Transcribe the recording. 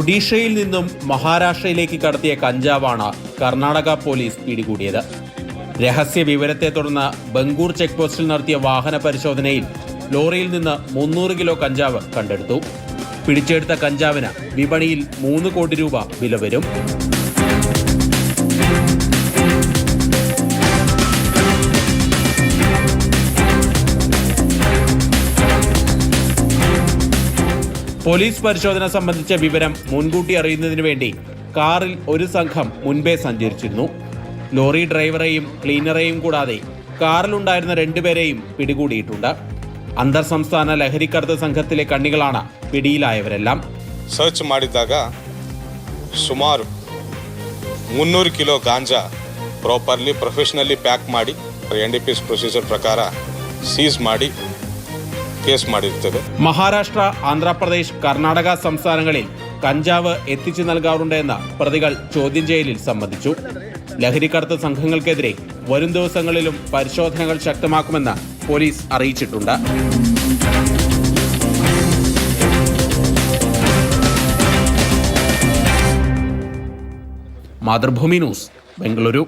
ഒഡീഷയിൽ നിന്നും മഹാരാഷ്ട്രയിലേക്ക് കടത്തിയ കഞ്ചാവാണ് കർണാടക പോലീസ് പിടികൂടിയത്. രഹസ്യ വിവരത്തെ തുടർന്ന് ബംഗൂർ ചെക്ക് പോസ്റ്റിൽ നടത്തിയ വാഹന പരിശോധനയിൽ ലോറിയിൽ നിന്ന് 300 കിലോ കഞ്ചാവ് കണ്ടെടുത്തു. പിടിച്ചെടുത്ത കഞ്ചാവിന് വിപണിയിൽ 3 കോടി രൂപ വില വരും. പോലീസ് പരിശോധന സംബന്ധിച്ച വിവരം മുൻകൂട്ടി അറിയുന്നതിന് വേണ്ടി കാറിൽ ഒരു സംഘം മുൻപേ സഞ്ചരിച്ചിരുന്നു. ലോറി ഡ്രൈവറെയും ക്ലീനറെയും കൂടാതെ കാറിലുണ്ടായിരുന്ന 2 പേരെയും പിടികൂടിയിട്ടുണ്ട്. അന്തർ സംസ്ഥാന ലഹരിക്കടത്ത് സംഘത്തിലെ കണ്ണികളാണ് പിടിയിലായവരെല്ലാം. ಸರ್ಚ್ ಮಾಡಿದಾಗ ಸುಮಾರು 300 ಕಿಲೋ ಗಾಂಜಾ ಪ್ರಾಪರ್ಲಿ ಪ್ರೊಫೆಷನಲಿ ಪ್ಯಾಕ್ ಮಾಡಿ NDPS ಪ್ರೊಸೀಜರ್ ಪ್ರಕಾರ ಸೀಸ್ ಮಾಡಿ കേസ് ಮಾಡಿರ್ತದೆ. മഹാരാഷ്ട്ര, ആന്ധ്രാപ്രദേശ്, കർണാടക സംസ്ഥാനങ്ങളിൽ കഞ്ചാവ് എത്തിച്ചു നൽകാറുണ്ടെന്ന് പ്രതികൾ ചോദ്യം ചെയ്യലിൽ സമ്മതിച്ചു. ലഹരിക്കടത്ത് സംഘങ്ങൾക്കെതിരെ വരും ദിവസങ്ങളിലും പരിശോധനകൾ ശക്തമാക്കുമെന്ന് പോലീസ് അറിയിച്ചിട്ടുണ്ട്. മാതൃഭൂമി ന്യൂസ്, ബംഗളൂരു.